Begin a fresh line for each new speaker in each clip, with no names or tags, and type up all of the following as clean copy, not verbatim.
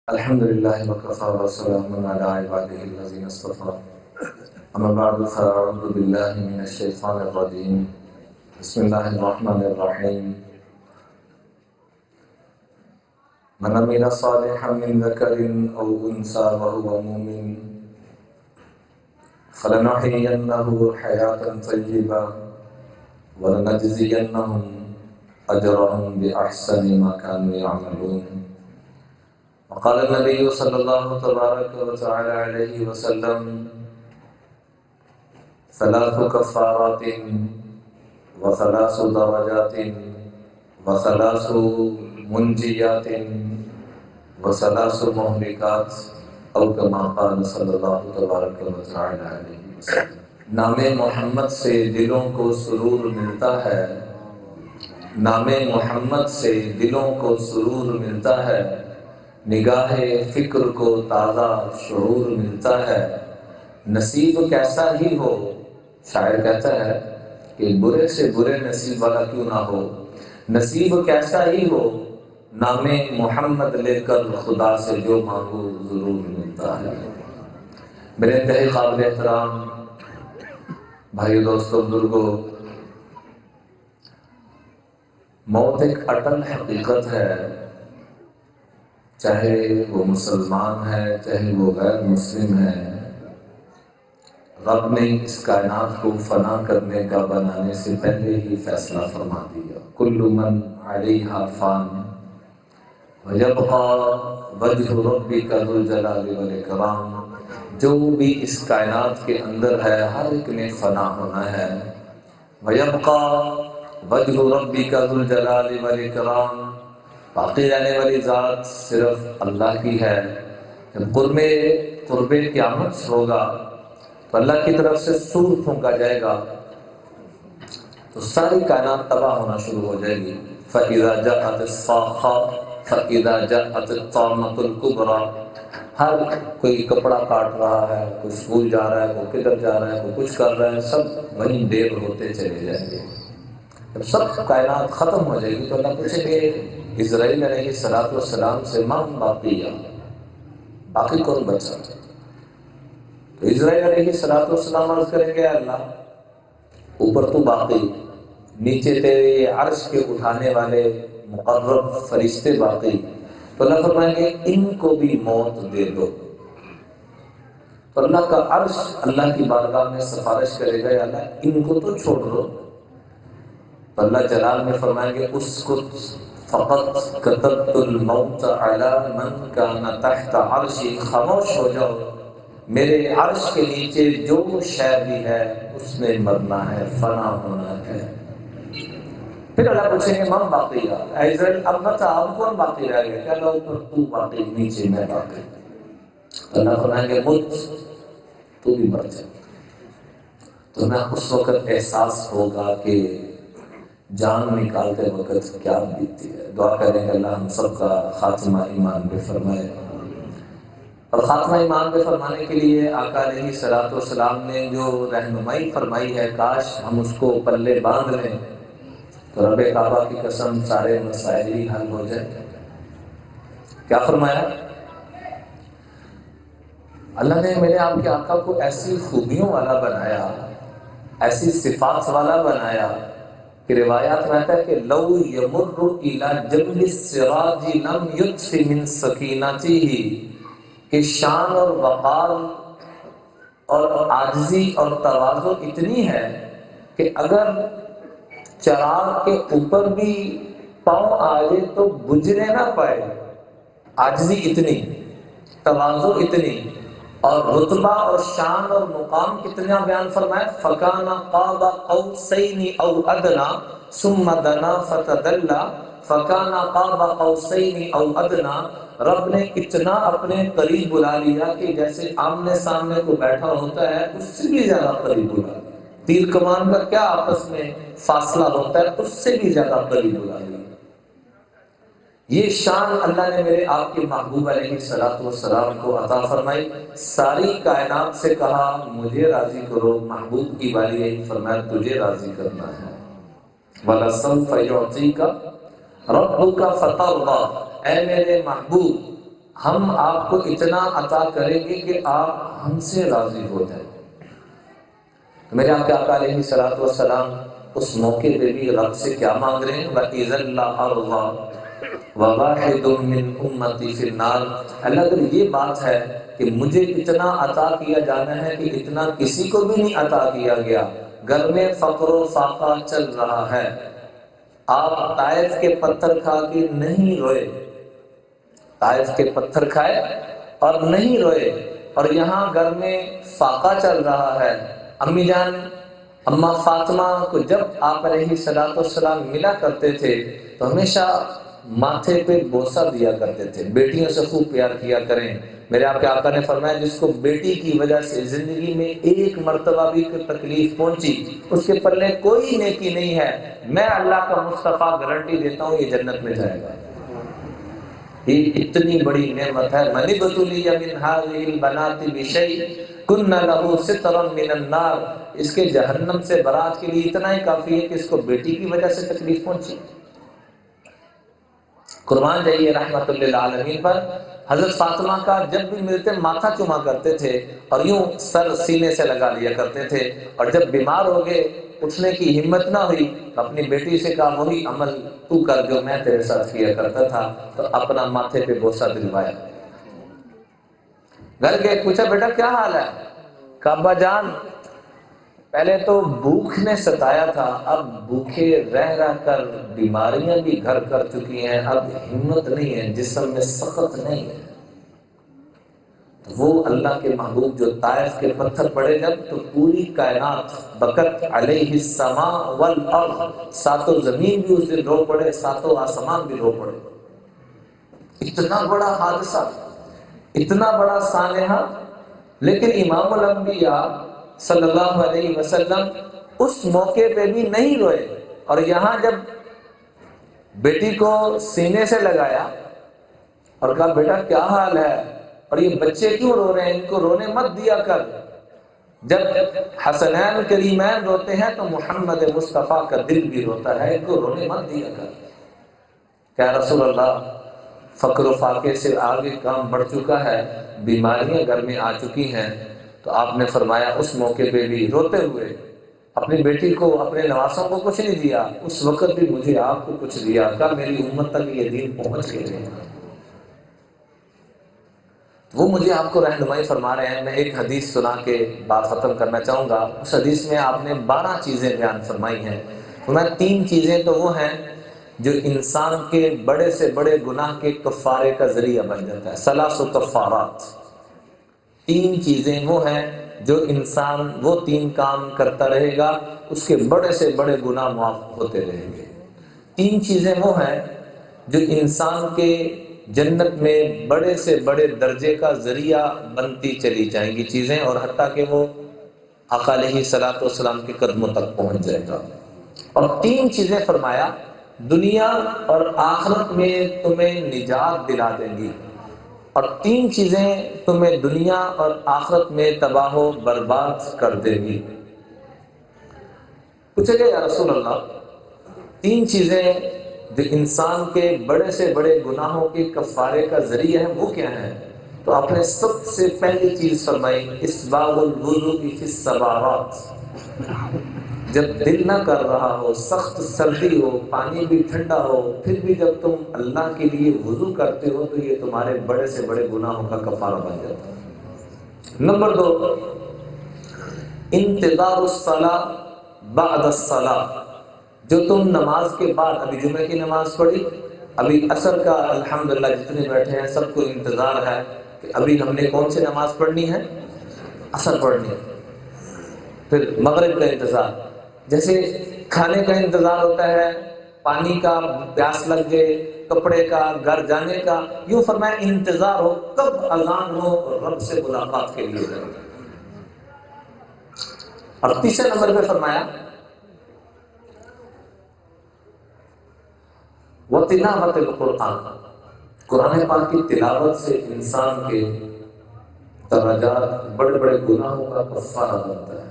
الحمد لله وكفى وسلام على عباده الذين اصطفى أما بعد فأعوذ بالله من الشيطان الرجيم بسم الله الرحمن الرحيم من عمل صالحا من ذكر أو أنثى وهو مؤمن فلنحيينه حياة طيبة ولنجزينهم أجرهم بأحسن ما كانوا يعملون. وقال النبي صلى الله تبارك وتعالى عليه وسلم ثلاث كفارات وثلاث درجات وثلاث منجيات وثلاث مهلكات او كما قال صلی اللہ تبارک وتعالى علیہ وسلم. نام محمد سے دلوں کو سرور ملتا ہے، نام محمد سے دلوں کو سرور ملتا ہے، نگاہ فکر کو تازہ شعور ملتا ہے. نصیب کیسا ہی ہو، شاعر کہتا ہے کہ برے سے برے نصیب والا کیوں نہ ہو، نصیب کیسا ہی ہو، نام محمد لے کر خدا سے جو مانگو ضرور ملتا ہے. میرے انتہائی قابل احترام بھائی دوستوں بزرگوں، موت ایک اٹل حقیقت ہے، چاہے وہ مسلمان ہے چاہے وہ غیر مسلم ہے. رب نے اس کائنات کو فنا کرنے کا بنانے سے پہلے ہی فیصلہ فرما دیا. کل من علیہا فان ویبقى وجہ ربک ذو الجلال والاکرام. جو بھی اس کائنات کے اندر ہے ہر ایک نے فنا ہونا ہے. ویبقى وجہ ربک ذو الجلال والاکرام، باقی رہنے والی ذات صرف اللہ کی ہے. جب قرب قیامت ہوگا تو اللہ کی طرف سے سور پھونکا جائے گا تو ساری کائنات تباہ ہونا شروع ہو جائے گی. فَإِذَا جَاءَتِ الصَّاخَّةُ فَإِذَا جَاءَتِ الطَّامَّةُ الْكُبْرَى. ہر کوئی کپڑا کاٹ رہا ہے، کوئی اسکول جا رہا ہے، کوئی کدھر جا رہا ہے، کوئی کچھ کر رہا ہے، سب وہیں دیر ہوتے چلے جائیں گے. جب سب کائنات ختم ہو جائے گی تو اللہ پوچھیں گے اسرائیل علیہ السلام سے من باقیہ، باقی کون بچا؟ تو اسرائیل علیہ السلام عرض کریں گے اللہ اوپر تو باقی، نیچے تیرے عرش کے اٹھانے والے مقرب فرشتے باقی. تو اللہ فرمائیں گے ان کو بھی موت دے دو. تو اللہ کا عرش اللہ کی بارگاہ میں سفارش کرے گا یا اللہ ان کو تو چھوڑ دو. تو اللہ جلال میں فرمائیں گے اسکت فقط کتبت الموت علی من کان تحت عرشی. خاموش ہو جاؤ، میرے عرش کے نیچے جو شے بھی ہے اس میں مرنا ہے، فنا ہونا ہے. پھر اللہ پوچھیں گے من باقی ہے، اے اسرائیل اب بتا اب کون باقی رہ گیا؟ کہ اللہ اوپر تو باقی، نیچے میں باقی. اللہ فرمائیں گے مت، تو بھی مر جائے. تو میں اس وقت احساس ہوگا کہ جان نکالتے وقت کیا بیتتی ہے. دعا کریں کہ اللہ ہم سب کا خاتمہ ایمان پہ فرمائے. اور خاتمہ ایمان پہ فرمانے کے لیے آقا علیہ السلام نے جو رہنمائی فرمائی ہے کاش ہم اس کو پلے باندھ لیں تو رب کعبہ کی قسم سارے مسائل ہی حل ہو جائیں. کیا فرمایا؟ اللہ نے میرے آپ کے آقا کو ایسی خوبیوں والا بنایا، ایسی صفات والا بنایا کہ روایات میں آتا ہے کہ لو یمر الی جنب السراج لم یطف من سکینتہ، کہ شان اور وقار اور عاجزی اور تواضع اتنی ہے کہ اگر چراغ کے اوپر بھی پاؤں آ جائے تو بجھنے نہ پائے. عاجزی اتنی، تواضع اتنی، اور رتبہ اور شان اور مقام کتنا بیان فرمایا. فَكَانَ قَابَ قَوْسَيْنِ أَوْ أَدْنَىٰ ثُمَّ دَنَا فَتَدَلَّىٰ فَكَانَ قَابَ قَوْسَيْنِ أَوْ أَدْنَىٰ. رب نے اتنا اپنے قریب بلا لیا کہ جیسے آمنے سامنے کو بیٹھا ہوتا ہے اس سے بھی زیادہ قریب بلا لیا. تیر کمان کا کیا آپس میں فاصلہ ہوتا ہے اس سے بھی زیادہ قریب بلا لیا. یہ شان اللہ نے میرے آپ کے محبوب علیہ السلام کو عطا فرمائی. ساری کائنات سے کہا مجھے راضی کرو، محبوب کی باری یہی فرمایا تجھے راضی کرنا ہے. وَلَسَوْفَ يُعْطِيكَ رَبُّكَ فَتَرْضَىٰ. اے میرے محبوب ہم آپ کو اتنا عطا کریں گے کہ آپ ہم سے راضی ہو جائیں۔ تو میرے آپ کے آقا علیہ الصلوۃ والسلام اس موقع پہ بھی رب سے کیا مانگ رہے ہیں؟ وَإِذًا لَأَرْضَىٰ وَوَاحِدٌ مِّنْ أُمَّتِي فِي النَّارِ۔ اللہ اگر یہ بات ہے کہ مجھے اتنا عطا کیا جانا ہے کہ اتنا کسی کو بھی نہیں عطا کیا گیا، گھر میں فقر و فاقہ چل رہا ہے، آپ طائف کے پتھر کھا کے نہیں روئے، طائف کے پتھر کھائے اور نہیں روئے، اور یہاں گھر میں فاقہ چل رہا ہے، امی جان اماں فاطمہ کو جب آپ علیہ الصلوۃ والسلام ملا کرتے تھے تو ہمیشہ ماتھے پہ بوسہ دیا کرتے تھے، بیٹیوں سے خوب پیار کیا کریں۔ میرے آپ کے آقا نے فرمایا جس کو بیٹی کی وجہ سے زندگی میں ایک مرتبہ بھی کوئی تکلیف پہنچی اس کے پلے کوئی نیکی نہیں ہے، میں اللہ کا مصطفیٰ گارنٹی دیتا ہوں یہ جنت میں جائے گا۔ یہ اتنی بڑی نعمت ہے، من ابتلی من هذه البنات بشیء کن له سترا من النار، اس کے جہنم سے برات کے لیے اتنا ہی کافی ہے کہ اس کو بیٹی کی وجہ سے تکلیف پہنچی۔ قربان جائیے رحمت للعالمین پر حضرت فاطمہ کا جب بھی ملتے ماتھا چوما کرتے تھے اور یوں سر سینے سے لگا لیا کرتے تھے، اور جب بیمار ہو گئے اٹھنے کی ہمت نہ ہوئی تو اپنی بیٹی سے کہا وہی عمل تو کر جو میں تیرے ساتھ کیا کرتا تھا، تو اپنا ماتھے پہ بوسہ دلوایا۔ گھر گئے پوچھا بیٹا کیا حال ہے؟ کہا ابا جان پہلے تو بھوک نے ستایا تھا، اب بھوکے رہ رہ کر بیماریاں بھی گھر کر چکی ہیں، اب ہمت نہیں ہے، جسم میں سخت نہیں ہے۔ وہ اللہ کے محبوب جو طائف کے پتھر پڑے جب تو پوری کائنات بکت علیہ السماء والارض، ساتوں زمین بھی اس دن رو پڑے، ساتوں آسمان بھی رو پڑے۔ اتنا بڑا حادثہ، اتنا بڑا سانحہ، لیکن امام الانبیاء صلی اللہ علیہ وسلم اس موقع پہ بھی نہیں روئے، اور یہاں جب بیٹی کو سینے سے لگایا اور کہا بیٹا کیا حال ہے، اور یہ بچے کیوں رو رہے ہیں، ان کو رونے مت دیا کر، جب حسنین کریمین روتے ہیں تو محمد مصطفیٰ کا دل بھی روتا ہے، ان کو رونے مت دیا کر۔ کیا رسول اللہ فقر و فاقے سے آگے کام بڑھ چکا ہے، بیماریاں گھر میں آ چکی ہیں، تو آپ نے فرمایا اس موقع پہ بھی روتے ہوئے اپنی بیٹی کو اپنے نواسوں کو کچھ نہیں دیا، اس وقت بھی مجھے آپ کو کچھ دیا، کہا میری امت تک یہ دین پہنچ گئے۔ وہ مجھے آپ کو رہنمائی فرما رہے ہیں۔ میں ایک حدیث سنا کے بات ختم کرنا چاہوں گا۔ اس حدیث میں آپ نے 12 چیزیں بیان فرمائی ہیں، میں 3 چیزیں تو وہ ہیں جو انسان کے بڑے سے بڑے گناہ کے کفارے کا ذریعہ بن جاتا ہے، 3 کفارات۔ 3 چیزیں وہ ہیں جو انسان وہ 3 کام کرتا رہے گا اس کے بڑے سے بڑے گناہ معاف ہوتے رہیں گے۔ 3 چیزیں وہ ہیں جو انسان کے جنت میں بڑے سے بڑے درجے کا ذریعہ بنتی چلی جائیں گی چیزیں، اور حتیٰ کہ وہ آقا علیہ الصلوۃ والسلام کے قدموں تک پہنچ جائے گا۔ اور 3 چیزیں فرمایا دنیا اور آخرت میں تمہیں نجات دلا دیں گی، اور 3 چیزیں تمہیں دنیا اور آخرت میں تباہ و برباد کر دیں گی۔ پوچھے گئے یا رسول اللہ 3 چیزیں جو انسان کے بڑے سے بڑے گناہوں کے کفارے کا ذریعہ ہے وہ کیا ہے؟ تو آپ نے سب سے پہلی چیز فرمائی اسباغ الوضوء فی الصباحات۔ جب دل نہ کر رہا ہو، سخت سردی ہو، پانی بھی ٹھنڈا ہو، پھر بھی جب تم اللہ کے لیے وضو کرتے ہو تو یہ تمہارے بڑے سے بڑے گناہوں کا کفارہ بن جاتا ہے۔ نمبر 2 انتظار الصلاۃ بعد الصلاۃ، جو تم نماز کے بعد، ابھی جمعے کی نماز پڑھی، ابھی عصر کا الحمدللہ جتنے بیٹھے ہیں سب کو انتظار ہے کہ ابھی ہم نے کون سی نماز پڑھنی ہے؟ عصر پڑھنی ہے۔ پھر مغرب کا انتظار، جیسے کھانے کا انتظار ہوتا ہے، پانی کا پیاس لگ گئے، کپڑے کا، گھر جانے کا، یوں فرمایا انتظار ہو کب اذان ہو رب سے ملاقات کے لیے۔ اور تیسرے نمبر پہ فرمایا وَتِلَاوَةِ الْقُرْآنِ، قرآن پاک کی تلاوت سے انسان کے درجات بڑے بڑے گناہوں کا کفارہ بنتا ہے۔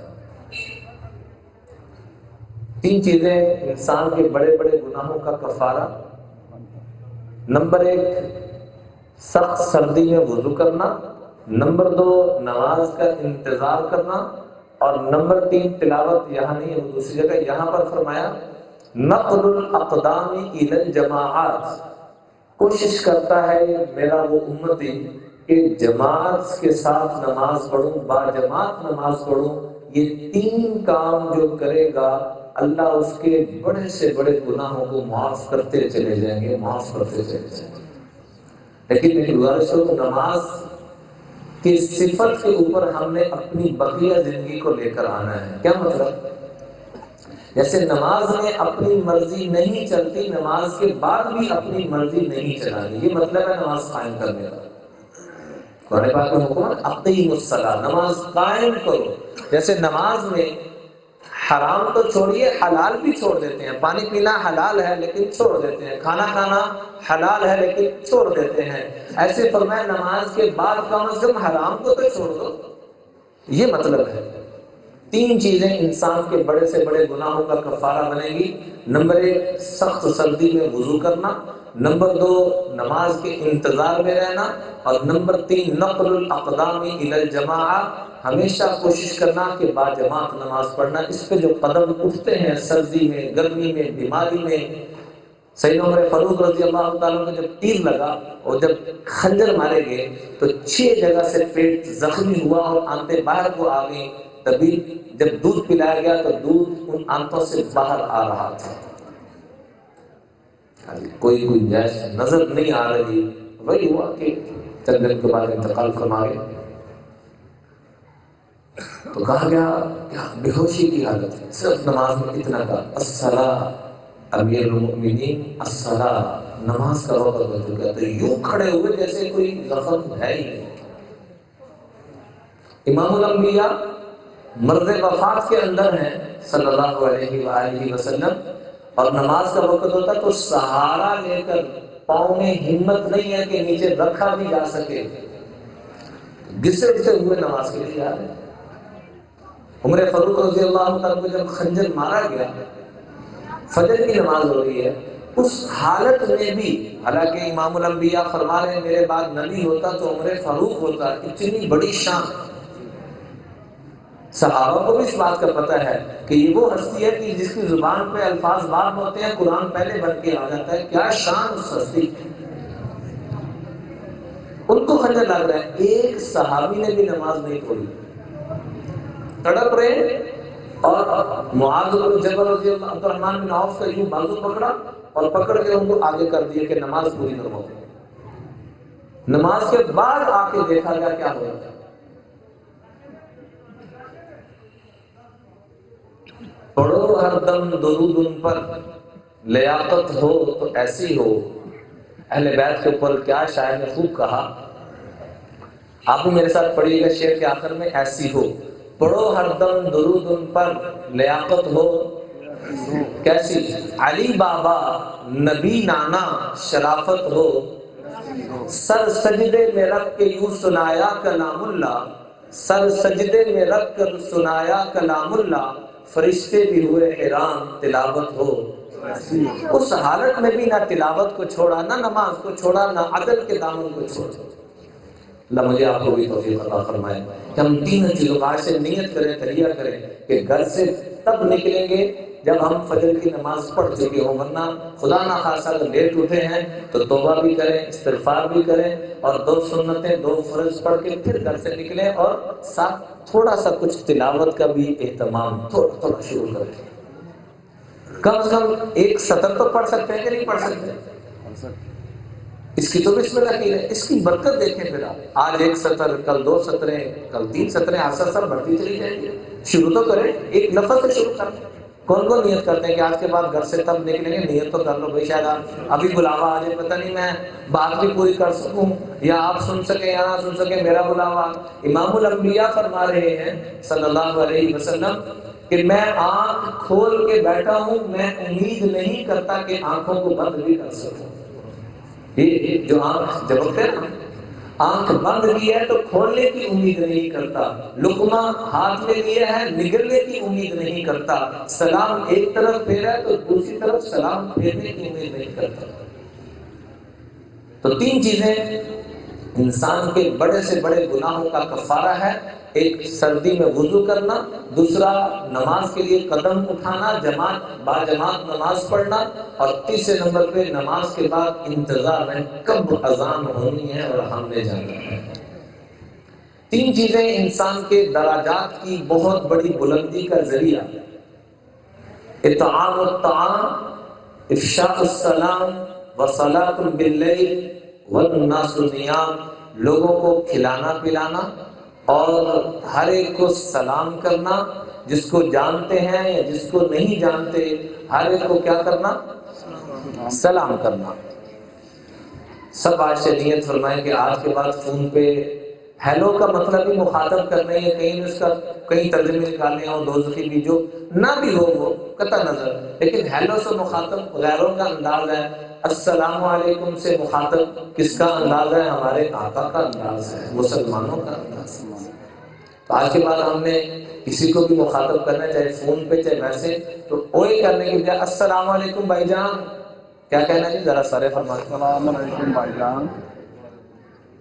3 چیزیں انسان کے بڑے بڑے گناہوں کا کفارہ۔ نمبر 1 سخت سردی میں وضو کرنا، نمبر 2 نماز کا انتظار کرنا، اور نمبر 3 تلاوت، یہاں نہیں ہے وہ دوسری جگہ، یہاں پر فرمایا نقل الاقدام الی الجماعات، کوشش کرتا ہے میرا وہ امتی کہ جماعت کے ساتھ نماز پڑھوں، با جماعت نماز پڑھوں۔ یہ 3 کام جو کرے گا اللہ اس کے بڑے سے بڑے گناہوں کو معاف کرتے چلے جائیں گے، معاف کرتے چلے جائیں گے۔ لیکن میری گزارش ہو، نماز کی صفت کے اوپر ہم نے اپنی بقیہ زندگی کو لے کر آنا ہے۔ کیا مطلب؟ جیسے نماز میں اپنی مرضی نہیں چلتی، نماز کے بعد بھی اپنی مرضی نہیں چلانی، یہ مطلب ہے نماز قائم کرنے کا۔ قرآن پاک میں حکم ہے اقیموا الصلاۃ، نماز قائم کرو۔ جیسے نماز میں حرام تو چھوڑیے، حلال بھی چھوڑ دیتے ہیں، پانی پینا حلال ہے لیکن چھوڑ دیتے ہیں، کھانا کھانا حلال ہے لیکن چھوڑ دیتے ہیں، ایسے فرمایا نماز کے بعد کم از کم حرام کو تو چھوڑ دو، یہ مطلب ہے۔ 3 چیزیں انسان کے بڑے سے بڑے گناہوں کا کفارہ بنے گی۔ نمبر 1 سخت سردی میں وضو کرنا، نمبر 2 نماز کے انتظار میں رہنا، اور نمبر 3 نقل الاقدام الی الجماعہ، ہمیشہ کوشش کرنا کہ با جماعت نماز پڑھنا۔ اس پہ جو قدم اٹھتے ہیں سردی میں، گرمی میں، بیماری میں، سیدنا عمر فاروق رضی اللہ تعالیٰ کو جب تیر لگا اور جب خنجر مارے گئے تو 6 جگہ سے پیٹ زخمی ہوا اور آنتیں باہر کو آ گئیں، تبھی جب دودھ پلایا گیا تو دودھ ان آنتوں سے باہر آ رہا تھا، کوئی گنجائش نظر نہیں آ رہی۔ وہی ہوا کہ چند دن کے بعد انتقال فرما گئے، تو کہا گیا کہ بے ہوشی کی حالت ہے، صرف نماز میں اتنا کہا الصلاۃ، امیر المؤمنین الصلاۃ، نماز کا وقت ہو چکا، تو یوں کھڑے ہوئے جیسے کوئی زخم ہے ہی نہیں۔ امام الانبیاء مرض وفات کے اندر ہیں صلی اللہ علیہ وآلہ وسلم، اور نماز کا وقت ہوتا تو سہارا لے کر، پاؤں میں ہمت نہیں ہے کہ نیچے رکھا بھی جا سکے، گھسٹتے ہوئے نماز کے لیے آ رہے ہیں۔ عمر فاروق رضی اللہ تعالیٰ کو جب خنجر مارا گیا، فجر کی نماز ہو رہی ہے، اس حالت میں بھی، حالانکہ امام الانبیاء فرما رہے ہیں میرے بعد نبی ہوتا تو عمر فاروق ہوتا، اتنی بڑی شان۔ صحابہ کو بھی اس بات کا پتہ ہے کہ یہ وہ ہستی ہے کہ جس کی زبان پہ الفاظ بعد میں ہوتے ہیں، قرآن پہلے بن کے آ جاتا ہے، کیا شان اس ہستی کی۔ ان کو خنجر لگ رہا ہے، ایک صحابی نے بھی نماز نہیں پڑھی، تڑپ رہے، اور معاذ بن جبل رضی اللہ، عبد الرحمن بن عوف کا یوں بازو پکڑا اور پکڑ کے ان کو آگے کر دیا کہ نماز پوری کرو۔ نماز کے بعد آ کے دیکھا گیا کیا ہو رہا ہے۔ پڑھو ہر دم درود ان پر، لیاقت ہو تو ایسی ہو۔ اہل بیت کے اوپر کیا شاعر نے خوب کہا، آپ بھی میرے ساتھ پڑھیے گا شعر کے آخر میں، ایسی ہو۔ پڑھو ہر دم درود ان پر، لیاقت ہو کیسی، علی بابا نبی نانا شرافت ہو، سر سجدے میں رکھ کے یوں سنایا کلام اللہ، سر سجدے میں رکھ کر سنایا کلام اللہ، فرشتے بھی ہوئے حیران تلاوت ہو۔ اس حالت میں بھی نہ تلاوت کو چھوڑا، نہ نماز کو چھوڑا، نہ عدل کے دامن کو چھوڑا۔ اللہ مجھے آپ کو بھی توفیق عطا فرمائے کہ ہم 3 چیزوں کا سے نیت کریں، تہیہ کریں کہ گھر سے تب نکلیں گے جب ہم فجر کی نماز پڑھ چکے ہوں، ورنہ خدا نہ خاصا اگر لیٹ اٹھے ہیں تو توبہ بھی کریں، استغفار بھی کریں، اور 2 سنتیں 2 فرض پڑھ کے پھر گھر سے نکلیں، اور ساتھ تھوڑا سا کچھ تلاوت کا بھی اہتمام تھوڑا تھوڑا شروع کریں۔ کم از کم 1 سطر تو پڑھ سکتے ہیں کہ نہیں پڑھ سکتے؟ اس کی تو بسم اللہ کی ہے، اس کی برکت دیکھیں پھر آپ، آج 1 سطر، کل 2 سطریں، کل 3 سطریں، آسا سر بڑھتی چلی جائیں گی۔ شروع تو کریں، ایک لفظ سے شروع کریں۔ کون کون نیت کرتے ہیں کہ آج کے بعد گھر سے تب نکلیں گے؟ نیت تو کر لو بھائی، شاید آپ ابھی بلاوا آ جائے، پتہ نہیں میں بات بھی پوری کر سکوں، یا آپ سن سکیں یا نہ سن سکیں، میرا بلاوا۔ امام الانبیاء فرما رہے ہیں صلی اللہ علیہ وسلم کہ میں آنکھ کھول کے بیٹھا ہوں، میں امید نہیں کرتا کہ آنکھوں کو بند بھی کر سکوں۔ یہ جو آنکھ جھپکتے ہیں نا، آنکھ بند کی ہے تو کھولنے کی امید نہیں کرتا، لقمہ ہاتھ میں لیا ہے نگلنے کی امید نہیں کرتا، سلام ایک طرف پھیرا ہے تو دوسری طرف سلام پھیرنے کی امید نہیں کرتا۔ تو 3 چیزیں انسان کے بڑے سے بڑے گناہوں کا کفارہ ہے ایک سردی میں وضو کرنا، دوسرا نماز کے لیے قدم اٹھانا، باجماعت نماز پڑھنا، اور تیسرے نمبر پہ نماز کے بعد انتظار ہے کب اذان ہونی ہے اور ہم نے جانا ہے۔ تین چیزیں انسان کے درجات کی بہت بڑی بلندی کا ذریعہ: اطعام الطعام، افشاء السلام، وصلاۃ باللیل والناس نیام، لوگوں کو کھلانا پلانا اور ہر ایک کو سلام کرنا، جس کو جانتے ہیں یا جس کو نہیں جانتے ہر ایک کو کیا کرنا؟ سلام کرنا۔ سب آج سے نیت فرمائیں کہ آج کے بعد فون پہ ہیلو کا مطلب ہی مخاطب کرنا ہے، کہیں اس کا کئی ترجمے نکالنے ہوں دوزخی بھی، جو نہ بھی ہو وہ قطع نظر، لیکن ہیلو سے مخاطب غیروں کا انداز ہے، السلام علیکم سے مخاطب کس کا انداز ہے؟ ہمارے آقا کا انداز ہے، مسلمانوں کا انداز ہے۔ تو آج کے بعد ہم نے کسی کو بھی مخاطب کرنا چاہے فون پہ چاہے ویسے، تو اوے کرنے کے بجائے السلام علیکم بھائی جان، کیا کہنا جی؟ ذرا سارے فرمائیں السلام علیکم بھائی جان۔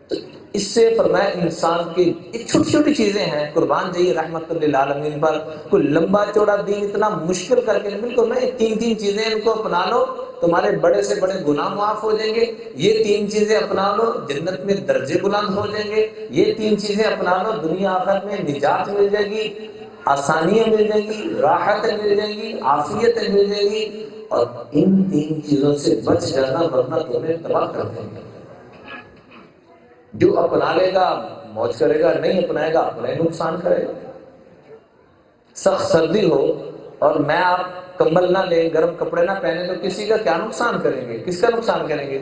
تو اس سے فرمایا انسان کی ایک چھوٹی چھوٹی چیزیں ہیں، قربان جائیے رحمت للعالمین پر، کوئی لمبا چوڑا دین اتنا مشکل کر کے بالکل میں تین چیزیں ان کو اپنا لو تمہارے بڑے سے بڑے گناہ معاف ہو جائیں گے، یہ تین چیزیں اپنا لو جنت میں درجے بلند ہو جائیں گے، یہ تین چیزیں اپنا لو دنیا آخرت میں نجات مل جائے گی، آسانیاں مل جائیں گی، راحتیں مل جائیں گی، عافیتیں مل جائیں گی، اور ان تین چیزوں سے بچ جانا ورنہ تمہیں تباہ کر دیں گے۔ جو اپنا لے گا موج کرے گا، نہیں اپنائے گا اپنا ہی نقصان کرے گا۔ سخت سردی ہو اور میں آپ کمبل نہ لیں، گرم کپڑے نہ پہنے تو کسی کا کیا نقصان کریں گے؟ کس کا نقصان کریں گے؟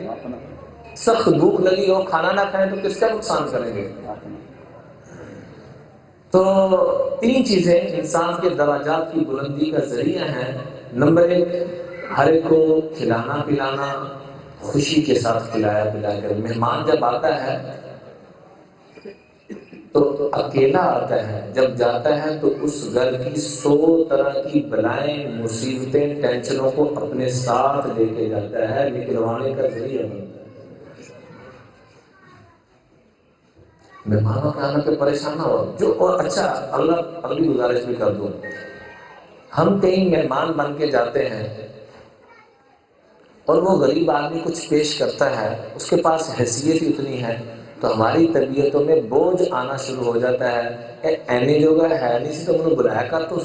سخت بھوک لگی ہو کھانا نہ کھائیں تو کس کا نقصان کریں گے؟ تو تین چیزیں انسان کے درجات کی بلندی کا ذریعہ ہیں۔ نمبر ایک، ہر ایک کو کھلانا پلانا، خوشی کے ساتھ کھلایا پلا کر۔ مہمان جب آتا ہے تو اکیلا آتا ہے، جب جاتا ہے تو اس گھر کی 100 طرح کی بلائیں، مصیبتیں، ٹینشنوں کو اپنے ساتھ لے کے جاتا ہے، نکلوانے کا ذریعہ بنتا ہے۔ مہمانوں کے آنے پہ پریشان نہ ہو۔ جو اور اچھا اللہ اگلی گزارش بھی کر دوں، ہم کہیں مہمان بن کے جاتے ہیں اور وہ غریب آدمی کچھ پیش کرتا ہے، اس کے پاس حیثیت ہی اتنی ہے، تو ہماری طبیعتوں میں بوجھ آنا شروع ہو جاتا ہے۔ اینے جو ہے نہیں سی تو انہوں نے بلایا کر تو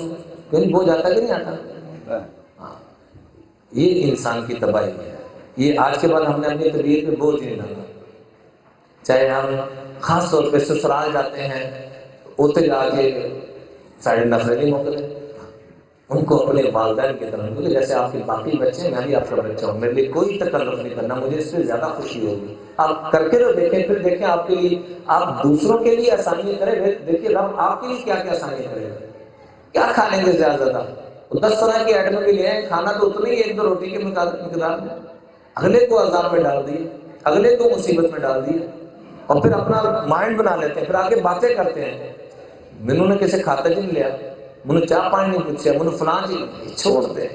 کیوں بوجھ آتا کہ نہیں آتا؟ ہاں، یہ انسان کی تباہی ہے۔ یہ آج کے بعد ہم نے اپنی طبیعت میں بوجھ نہیں ڈالا۔ چاہے ہم خاص طور پہ سسرال جاتے ہیں، اوتے جا کے ساڑھے نفرے نہیں موقع ان کو اپنے والدین کی طرح، کیونکہ جیسے آپ کے باقی بچے ہیں میں بھی آپ کا بچہ ہوں، میرے لیے کوئی تکلف نہیں کرنا، مجھے اس سے زیادہ خوشی ہوگی۔ آپ کر کے تو دیکھیں، پھر دیکھیں آپ کے لیے، آپ دوسروں کے لیے آسانی کریں، دیکھیے رب آپ کے لیے کیا کیا آسانی کرے گا۔ کیا کھا لیں گے زیادہ؟ 10 طرح کی آئٹم بھی لے آئیں، کھانا تو اتنا ہی 1-2 روٹی کے مقدار میں، اگلے کو عذاب میں ڈال دیے، اگلے کو مصیبت میں ڈال دیے، اور پھر اپنا مائنڈ بنا لیتے ہیں، پھر آگے باتیں کرتے ہیں، منو نے کسی کھاتا جی نہیں لیا، منو چاہ پانی نہیں پوچھا، منو فلاں جی، چھوڑ دے،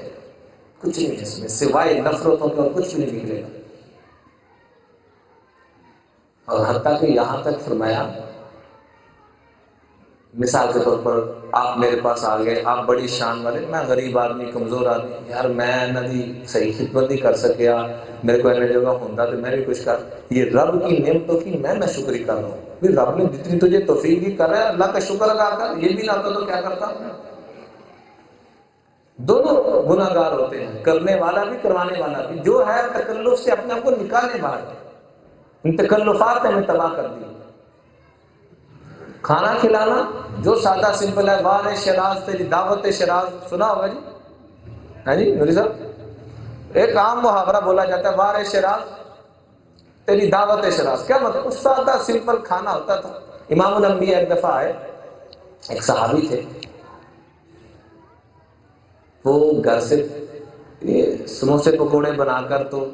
کچھ نہیں اس میں سوائے نفرتوں کے اور کچھ بھی نہیں نکلے گا۔ اور حتیٰ کہ یہاں تک فرمایا، مثال کے طور پر آپ میرے پاس آ گئے، آپ بڑی شان والے، میں غریب آدمی کمزور آدمی، یار میں نہ دی صحیح خدمت نہیں کر سکیا، میرے کو ایسے جگہ ہوتا تو میں بھی کچھ کر، یہ رب کی نعمتوں کی میں شکری کر رہا ہوں۔ پھر رب نے جتنی تجھے توفیق دی کر رہا ہے، اللہ کا شکر ادا کر، یہ بھی نہ ہوتا تو کیا کرتا؟ دونوں گناہ گار ہوتے ہیں، کرنے والا بھی کروانے والا بھی، جو ہے تکلف سے اپنے آپ کو نکالنے باہر، ان تکلفات نے ہمیں تباہ کر دی۔ کھانا کھلانا جو سادہ سمپل ہے، وار شراز تیری دعوت شراز، سنا ہوگا جی، ہے جی نوری صاحب؟ ایک عام محاورہ بولا جاتا ہے، وار شراز تیری دعوت شراز، کیا مطلب؟ اس سادہ سمپل کھانا ہوتا تھا۔ امام الانبیاء ایک دفعہ آئے، ایک صحابی تھے، وہ گھر سے یہ سموسے پکوڑے بنا کر تو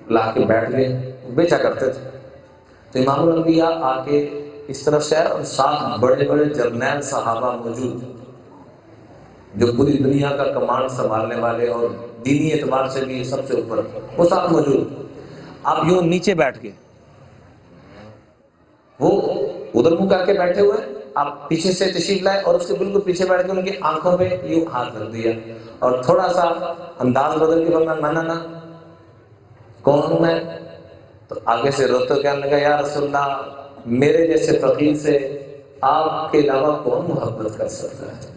لا کے بیٹھ گئے، بیچا کرتے تھے۔ تو امام الانبیاء آ کے اس طرف سے اور ساتھ بڑے بڑے جرنیل صحابہ موجود، جو پوری دنیا کا کمانڈ سنبھالنے والے اور دینی اعتبار سے بھی سب سے اوپر، وہ ساتھ موجود۔ آپ یوں نیچے بیٹھ کے وہ ادھر منہ کر کے بیٹھے ہوئے ہیں، آپ پیچھے سے تشریف لائے اور اس کے بالکل پیچھے بیٹھ کے ان کی آنکھوں پہ یوں ہاتھ رکھ دیا اور تھوڑا سا انداز بدل کے فرمایا مانا نا کون ہوں میں؟ تو آگے سے روتے کہنے لگا یا رسول اللہ میرے جیسے فقیر سے آپ کے علاوہ کون محبت کر سکتا ہے؟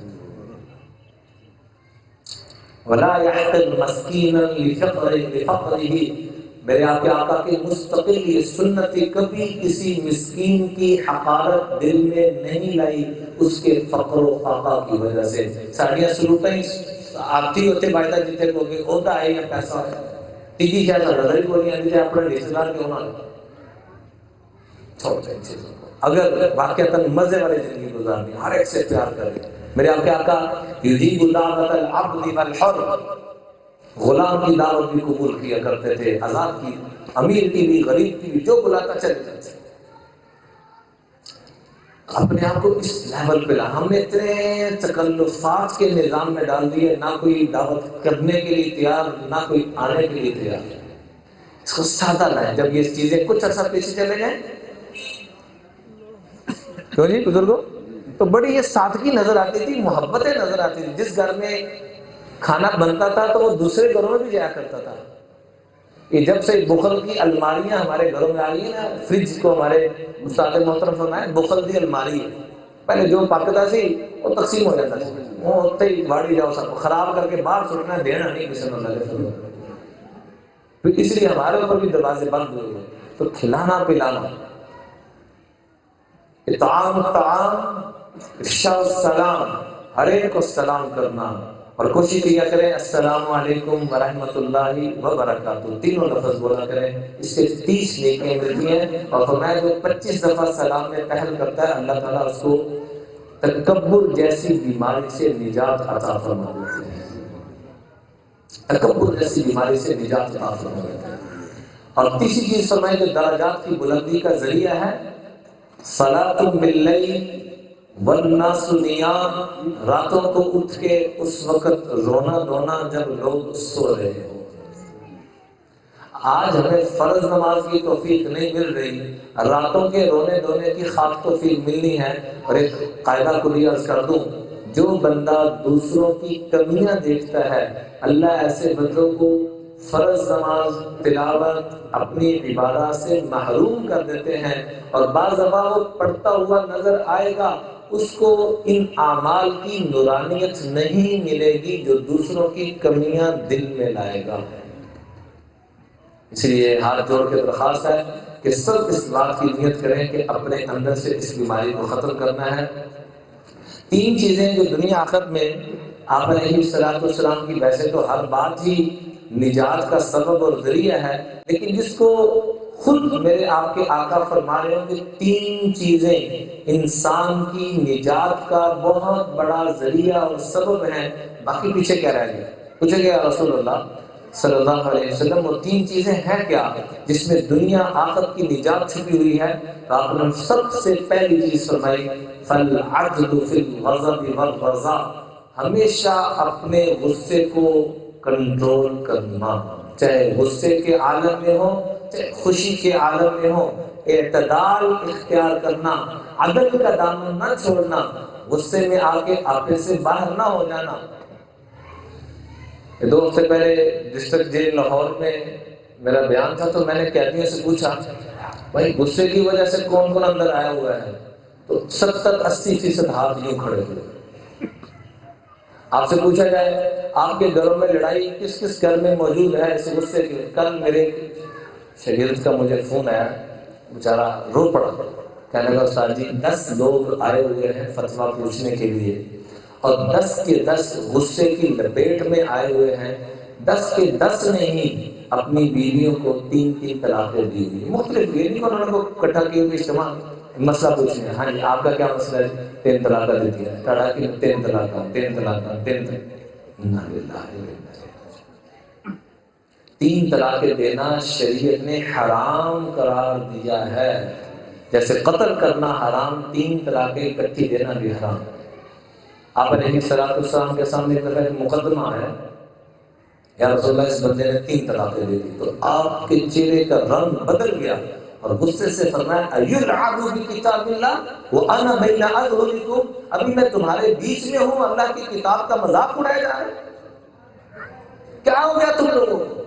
وَلَا يَحْتَجْ مَسْكِينًا لِفَقْرِهِ، میرے آپ کے آقا کی مستقل یہ سنت کبھی کسی مسکین کی حقارت دل میں نہیں لائی اس کے فقر و فاقہ کی وجہ سے۔ ساڑیاں سلوٹیں آتی ہوتے بائدہ جیتے کو کہ ہوتا ہے یا پیسہ ہے تیجی کیا تھا نظر ہی کو نہیں آتی اپنے رشتہ دار کے ہونا چھوڑ دیں چیزوں کو۔ اگر واقعتاً مزے والی زندگی گزارنی ہر ایک سے پیار کریں، میرے آپ کے آقا یجیب دعوت العبد والحر، غلام کی دعوت بھی قبول کیا کرتے تھے، آزاد کی، امیر کی بھی، غریب کی بھی، جو بلاتا چلے جاتے۔ اپنے آپ کو اس لیول پہ لا، ہم نے اتنے تکلفات کے نظام میں ڈال دیے، نہ کوئی دعوت کرنے کے لیے تیار، نہ کوئی آنے کے لیے تیار۔ اس کو سادہ لائیں، جب یہ چیزیں کچھ عرصہ پیچھے چلے جائیں کیوں جی بزرگوں، تو بڑی یہ سادگی نظر آتی تھی، محبتیں نظر آتی تھی۔ جس گھر میں کھانا بنتا تھا تو وہ دوسرے گھروں میں بھی جایا کرتا تھا۔ یہ جب سے بخل کی الماریاں ہمارے گھروں میں آئی ہیں نا، فریج کو ہمارے استاد محترم فرمائے بخل دی الماری ہے، پہلے جو پاکتا سی وہ تقسیم ہو جاتا تھا، وہ ہوتے ہی واڑی جاؤ سب خراب کر کے باہر سٹنا دینا نہیں کسی نے لگے، پھر اس لیے ہمارے اوپر بھی دروازے بند ہوئے۔ تو کھلانا پلانا، اطعام الطعام، افشاء السلام، ہر ایک کو سلام کرنا، اور کوشش کیا کریں السلام علیکم ورحمۃ اللہ وبرکاتہ، تینوں لفظ بولا کریں، اس سے 30 نیکیاں ملتی ہیں۔ اور فرمایا جو 25 دفعہ سلام میں پہل کرتا ہے اللہ تعالیٰ اس کو تکبر جیسی بیماری سے نجات عطا فرما دیتے ہیں، تکبر جیسی بیماری سے نجات عطا فرما دیتے ہیں۔ اور تیسری چیز فرمایا جو درجات کی بلندی کا ذریعہ ہے، صلاۃ باللیل والناس نیام، راتوں کو اٹھ کے اس وقت رونا دھونا جب لوگ سو رہے ہو۔ آج ہمیں فرض نماز کی توفیق نہیں مل رہی، راتوں کے رونے دھونے کی خاص توفیق ملنی ہے۔ اور ایک قاعدہ کلی عرض کر دوں، جو بندہ دوسروں کی کمیاں دیکھتا ہے اللہ ایسے بندوں کو فرض نماز تلاوت اپنی عبادات سے محروم کر دیتے ہیں، اور بعض دفعہ وہ پڑھتا ہوا نظر آئے گا، اس کو ان اعمال کی نورانیت نہیں ملے گی جو دوسروں کی کمیاں دل میں لائے گا۔ اس لیے ہاتھ جوڑ کے درخواست ہے کہ سب اس بات کی نیت کریں کہ اپنے اندر سے اس بیماری کو ختم کرنا ہے۔ 3 چیزیں جو دنیا آخرت میں آپ علیہ السلام کی ویسے تو ہر بات ہی نجات کا سبب اور ذریعہ ہے، لیکن جس کو خود میرے آپ کے آقا فرما رہے ہوں کہ 3 چیزیں انسان کی نجات کا بہت بڑا ذریعہ اور سبب ہیں، باقی پیچھے کیا رہ گیا؟ پوچھے گیا رسول اللہ صلی اللہ علیہ وسلم وہ 3 چیزیں ہیں کیا جس میں دنیا آخرت کی نجات چھپی ہوئی ہے؟ تو آپ نے سب سے پہلی چیز فرمائی فالعدل فی الغضب والرضا، ہمیشہ اپنے غصے کو کنٹرول کرنا، چاہے غصے کے عالم میں ہو چاہے خوشی کے عالم میں ہو، اعتدال اختیار کرنا، عدل کا دامن نہ چھوڑنا، غصے میں آ کے آپے سے باہر نہ ہو جانا۔ 2 ہفتے پہلے ڈسٹرکٹ جیل لاہور میں میرا بیان تھا تو میں نے قیدیوں سے پوچھا بھائی غصے کی وجہ سے کون کون اندر آیا ہوا ہے؟ تو 70-80% ہاتھ یوں کھڑے ہوئے۔ آپ سے پوچھا جائے آپ کے گھروں میں لڑائی کس کس گھر میں موجود ہے اس غصے کے؟ کل میرے شاگرد کا مجھے فون آیا، بیچارہ رو پڑا، کہنے لگا استاد جی 10 لوگ آئے ہوئے ہیں فتویٰ پوچھنے کے لیے، اور 10 کے 10 غصے کی لپیٹ میں آئے ہوئے ہیں، 10 کے 10 نے ہی اپنی بیویوں کو 3 طلاقیں دی ہوئی، مختلف یہ نہیں انہوں نے کو اکٹھا کیے ہوئے اجتماع مسئلہ پوچھنے، ہاں جی آپ کا کیا مسئلہ ہے؟ 3 طلاقیں دے دیا، کہا کہ 3 طلاقیں 3 طلاقیں دینا شریعت نے حرام قرار دیا ہے، جیسے قتل کرنا حرام، 3 طلاقیں اکٹھی دینا بھی حرام۔ آپ علیہ السلام کے سامنے ایک مقدمہ ہے، یا رسول اللہ اس بندے نے 3 طلاقیں دے دی، تو آپ کے چہرے کا رنگ بدل گیا، اور غصے سے فرمایا ایلعبوا بکتاب اللہ وانا بین اظہرکم، ابھی میں تمہارے بیچ میں ہوں، اللہ کی کتاب کا مذاق اڑایا جا رہا ہے، کیا ہو گیا تم لوگوں کو؟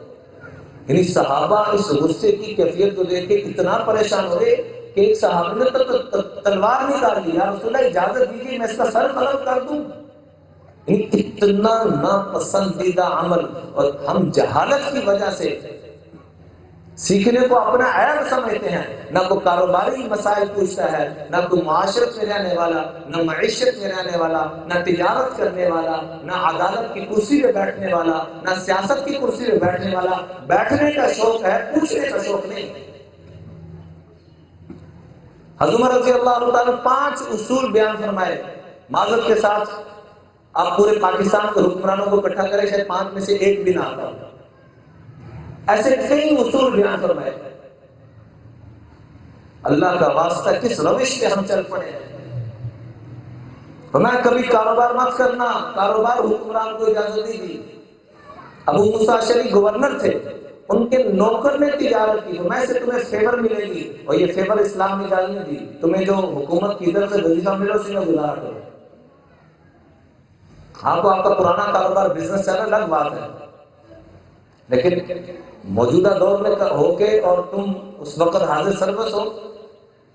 یعنی صحابہ اس غصے کی کیفیت کو دیکھ کے اتنا پریشان ہو گئے کہ ایک صحابی نے تو تلوار نکال لی، یا رسول اللہ اجازت دیجیے میں اس کا سر قلم کر دوں۔ اتنا ناپسندیدہ عمل، اور ہم جہالت کی وجہ سے سیکھنے کو اپنا عیب سمجھتے ہیں، نہ کوئی کاروباری مسائل پوچھتا ہے، نہ کوئی معاشرت میں رہنے والا، نہ معیشت میں رہنے والا، نہ تجارت کرنے والا، نہ عدالت کی کرسی پہ بیٹھنے والا، نہ سیاست کی کرسی پہ بیٹھنے والا۔ بیٹھنے کا شوق ہے، پوچھنے کا شوق نہیں۔ حضرت عمر رضی اللہ تعالیٰ نے 5 اصول بیان فرمائے، معذرت کے ساتھ آپ پورے پاکستان کے حکمرانوں کو اکٹھا کریں شاید 5 میں سے ایک بھی نہ آتا، ایسے کئی اصول بیان فرمائے۔ اللہ کا واسطہ کس روش پہ ہم چل پڑے ہیں؟ فرمایا کبھی کاروبار مت کرنا، کاروبار حکمران کو اجازت نہیں دی۔ ابو موسیٰ اشعری گورنر تھے، ان کے نوکر نے تجارت کی، فرمایا سے تمہیں فیور ملے گی، اور یہ فیور اسلام نے اجازت نہیں دی، تمہیں جو حکومت کی طرف سے وظیفہ ملے اسی میں گزارا کرو۔ آپ کو آپ کا پرانا کاروبار بزنس چل رہا الگ بات ہے، لیکن موجودہ دور میں ہو کے اور تم اس وقت حاضر سروس ہو،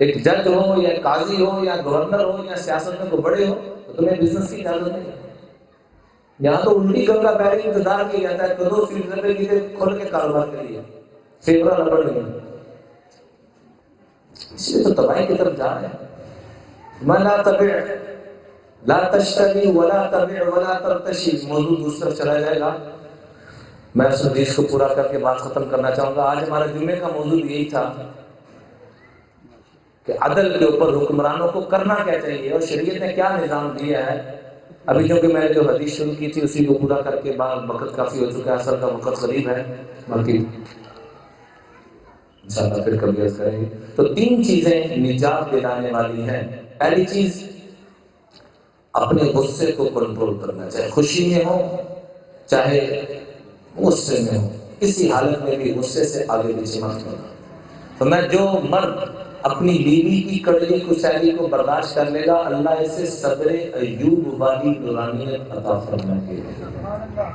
ایک جج ہو یا قاضی ہو یا گورنر ہو یا سیاست میں کو بڑے ہو، تو تمہیں بزنس کی اجازت نہیں ہے۔ یہاں تو الٹی گنگا بیری انتظار کیا جاتا ہے، دو فیصد کی کھول کے کاروبار کے لیے فیورا لبڑ نہیں، اس لیے تو تباہی کی طرف جا رہے ہیں۔ میں لا تبع لا تشتری ولا تبع ولا ترتشی، موضوع دوسرا چلا جائے گا، میں اس حدیث کو پورا کر کے بات ختم کرنا چاہوں گا۔ آج ہمارا جمعے کا موضوع یہی تھا کہ عدل کے اوپر حکمرانوں کو کرنا کیا چاہیے اور شریعت نے کیا نظام دیا ہے۔ ابھی کیونکہ میں نے جو حدیث شروع کی تھی اسی کو پورا کر کے بعد وقت کافی ہو چکا ہے، اثر کا وقت قریب ہے، باقی انشاءاللہ پھر کبھی عرض کریں گے۔ تو 3 چیزیں نجات دلانے والی ہیں۔ پہلی چیز اپنے غصے کو کنٹرول کرنا، چاہے خوشی میں ہو چاہے غصے میں ہو، کسی حالت میں بھی غصے سے آگے پیچھے مت کرنا۔ تو میں جو مرد اپنی بیوی کی کڑوی کسیلی کو برداشت کر لے گا، اللہ اسے صبر ایوب والی نورانیت عطا فرمائے گا۔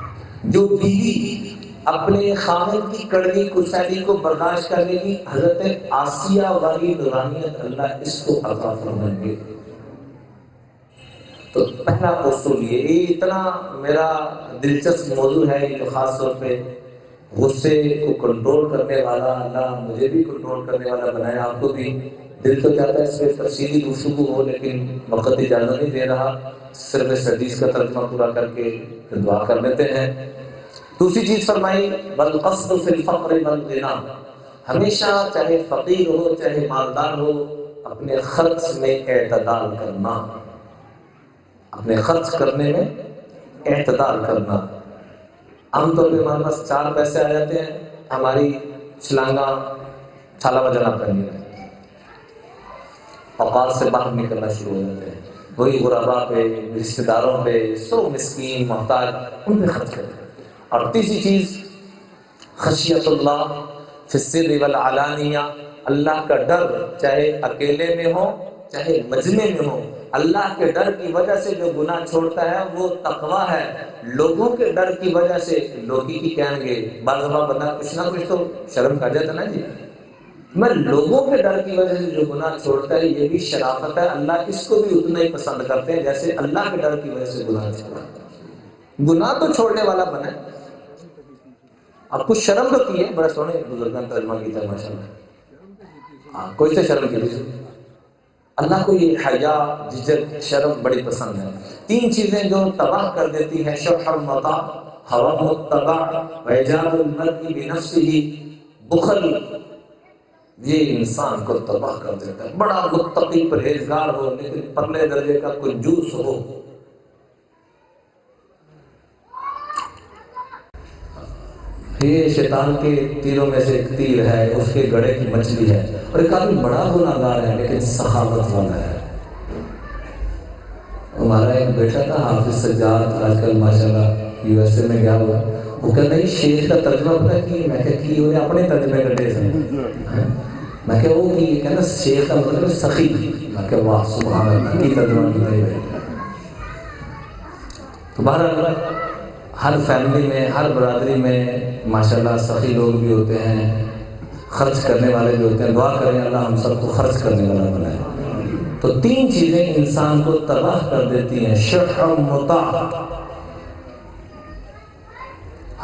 جو بیوی اپنے خاوند کی کڑوی کسیلی کو برداشت کر لے گی، حضرت آسیہ والی نورانیت اللہ اس کو عطا فرمائیں گے۔ تو پہلا اصول یہ اتنا میرا دلچسپ موضوع ہے جو خاص طور پہ غصے کو کنٹرول کرنے والا، اللہ مجھے بھی کنٹرول کرنے والا بنایا، آپ کو بھی۔ دل تو چاہتا ہے اس پہ تفصیلی گفتگو ہو، لیکن وقت اجازت نہیں دے رہا، صرف اس حدیث کا ترجمہ پورا کر کے دعا کر لیتے ہیں۔ دوسری چیز فرمائی والقصد فی الفقر والغنى، ہمیشہ چاہے فقیر ہو چاہے مالدار ہو اپنے خرچ میں اعتدال کرنا، اپنے خرچ کرنے میں اعتدال کرنا۔ عام طور پہ ہمارے پاس 4 پیسے آ جاتے ہیں، ہماری چھلانگا چھالا بجانا پڑیں گے، اوقات سے باہر نکلنا شروع ہو جاتے ہیں، وہی غربا پہ، رشتہ داروں پہ، سو مسکین محتاج ان پہ خرچ کرتے ہیں۔ اور تیسری چیز خشیت اللہ فی السر والعلانیہ، اللہ کا ڈر چاہے اکیلے میں ہو چاہے مجمع میں ہو، اللہ کے ڈر کی وجہ سے جو گناہ چھوڑتا ہے وہ تقویٰ ہے۔ لوگوں کے ڈر کی وجہ سے لوگ کی کہیں گے، بعض دفعہ بندہ کچھ نہ کچھ تو شرم کر جاتا نا جی، میں لوگوں کے ڈر کی وجہ سے جو گناہ چھوڑتا ہے یہ بھی شرافت ہے، اللہ اس کو بھی اتنا ہی پسند کرتے ہیں جیسے اللہ کے ڈر کی وجہ سے گناہ چھوڑا۔ گناہ تو چھوڑنے والا بنا، آپ کچھ شرم تو کی ہے، بڑا سونے بزرگان ترجمہ کیا ہے ماشاءاللہ، کوئی سے شرم کی تھی، اللہ کو یہ حیا جھجک شرم بڑی پسند ہے۔ 3 چیزیں جو تباہ کر دیتی ہیں، شح المطاع، هوى المتبع، وإعجاب المرء بنفسه، بخل، یہ انسان کو تباہ کر دیتا ہے۔ بڑا متقی پرہیزگار ہو لیکن پرلے درجے کا کنجوس ہو، یہ شیطان کے تیروں میں سے ایک تیر ہے، اس کے گڑے کی مچھلی ہے، اور ایک آدمی بڑا گناہگار ہے لیکن سخاوت والا ہے۔ ہمارا ایک بیٹا تھا حافظ سجاد، آج کل ماشاءاللہ USA میں گیا ہوا، وہ کہتا ہے شیخ کا ترجمہ پتہ کی، میں کہا کی ہوئے اپنے ترجمے کرتے ہیں، میں کہ وہ کی کہنا شیخ کا مطلب سخی. میں کہ واہ سبحان اللہ کی ترجمہ کی گئی ہے. تو بہرحال ہر فیملی میں ہر برادری میں ماشاءاللہ سخی لوگ بھی ہوتے ہیں, خرچ کرنے والے بھی ہوتے ہیں. دعا کریں اللہ ہم سب کو خرچ کرنے والا بنائے. تو 3 چیزیں انسان کو تباہ کر دیتی ہیں, شح مطاع,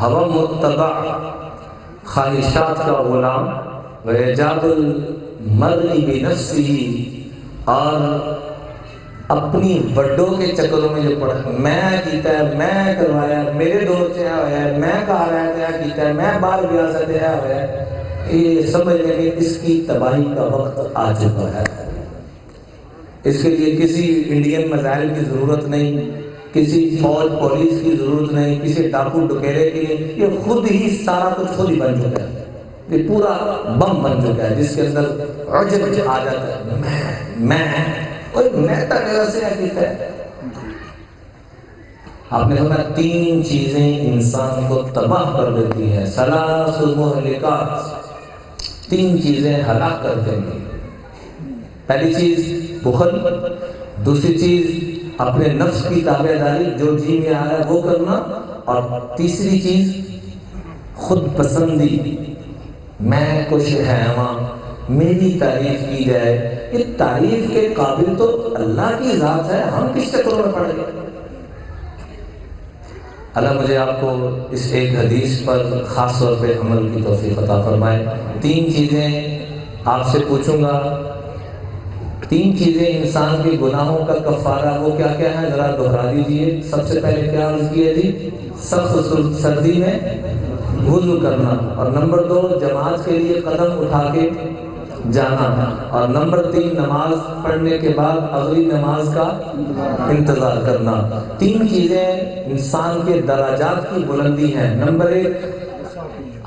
ہوا متبع, خواہشات کا غلام, وإعجاب المرء بنفسه, اور اپنی بڑوں کے چکروں میں جو پڑا, میں کیتا ہے, میں کروایا, میرے دور سے آیا ہے, میں کہا رہا تھا کیتا ہے, میں بار بیاہ سے آیا ہوا ہے. یہ سمجھ لیں کہ اس کی تباہی کا وقت آ چکا ہے. اس کے لیے کسی انڈین میزائل کی ضرورت نہیں, کسی فوج پولیس کی ضرورت نہیں, کسی ڈاکو ڈکیرے کی نہیں. یہ خود ہی سارا کچھ خود ہی بن چکا ہے. یہ پورا بم بن چکا ہے جس کے اندر عجب آ جاتا ہے. میں میرا سے کیتا ہے. آپ نے سنا 3 چیزیں انسان کو تباہ کر دیتی ہیں. ثلاث مہلکات, 3 چیزیں ہلاک کر دیں گی. پہلی چیز بخل, دوسری چیز اپنے نفس کی تابع داری, جو جی میں آ رہا ہے وہ کرنا, اور تیسری چیز خود پسندی, میں کچھ ہے وہاں, میری تعریف کی جائے. یہ تعریف کے قابل تو اللہ کی ذات ہے, ہم کس چکروں میں پڑ گئے. اللہ مجھے آپ کو اس ایک حدیث پر خاص طور پہ عمل کی توفیق عطا فرمائے. 3 چیزیں آپ سے پوچھوں گا, 3 چیزیں انسان کے گناہوں کا کفارہ, وہ کیا کیا ہے ذرا دہرا دیجیے. سب سے پہلے کیا عرض کیا جی؟ سخت سردی میں وضو کرنا, اور نمبر 2 جماعت کے لیے قدم اٹھا کے جانا, اور نمبر 3 نماز پڑھنے کے بعد اگلی نماز کا انتظار کرنا. 3 چیزیں انسان کے درجات کی بلندی ہیں. نمبر 1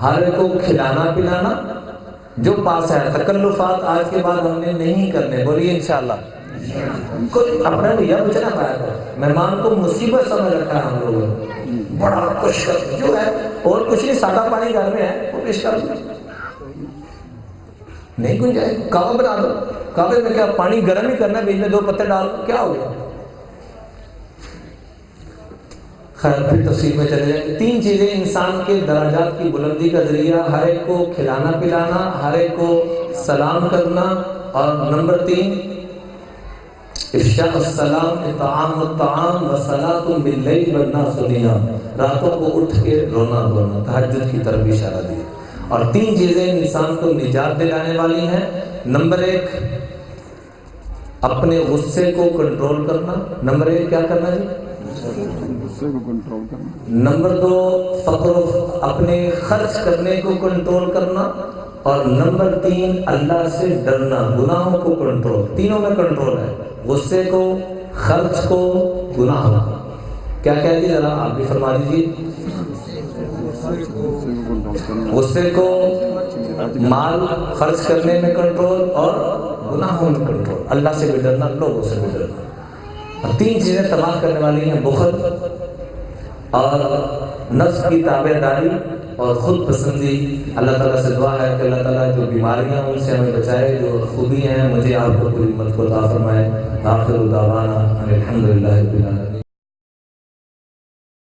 ہر ایک کو کھلانا پلانا, جو پاس ہے. تکلفات آج کے بعد ہم نے نہیں کرنے, بولیے انشاءاللہ. کوئی اپنا بھیا بچنا پایا تھا, مہمان کو مصیبت سمجھ رکھا ہے ہم لوگوں نے, بڑا کچھ جو ہے اور کچھ نہیں, سادہ پانی گھر میں ہے وہ پیش کر دو. نہیں کوئی جائے کعبہ بنا دو, کعبے میں کیا پانی گرم ہی کرنا ہے, بیچ میں 2 پتے ڈال, کیا ہو گیا. خیر پھر تفصیل میں چلے جائیں. 3 چیزیں انسان کے درجات کی بلندی کا ذریعہ, ہر ایک کو کھلانا پلانا, ہر ایک کو سلام کرنا, اور نمبر 3 افشاء السلام, اطعام الطعام, وصلاۃ باللیل والناس نیام, راتوں کو اٹھ کے رونا دھونا, تہجد کی طرف اشارہ دیا. اور 3 چیزیں انسان کو نجات دلانے والی ہیں. نمبر 1 اپنے غصے کو کنٹرول کرنا. نمبر 1 کیا کرنا جی؟ نمبر 2 فقر, اپنے خرچ کرنے کو کنٹرول کرنا, اور نمبر 3 اللہ سے ڈرنا, گناہوں کو کنٹرول. تینوں میں کنٹرول ہے, غصے کو, خرچ کو, گناہوں کو. کیا کہہ دیجیے ذرا آپ بھی فرما دیجیے. غصے کو مال خرچ کرنے میں کنٹرول, اور گناہوں میں کنٹرول, اللہ سے بھی ڈرنا, لوگوں سے بھی ڈرنا. اور 3 چیزیں تباہ کرنے والی ہیں, بخل اور نفس کی تابع داری اور خود پسندی. اللہ تعالیٰ سے دعا ہے کہ اللہ تعالیٰ جو بیماریاں ان سے ہمیں بچائے, جو خوبیاں ہیں مجھے آپ کو پوری امت کو عطا فرمائے. آخر دعوانا الحمدللہ رب العالمین.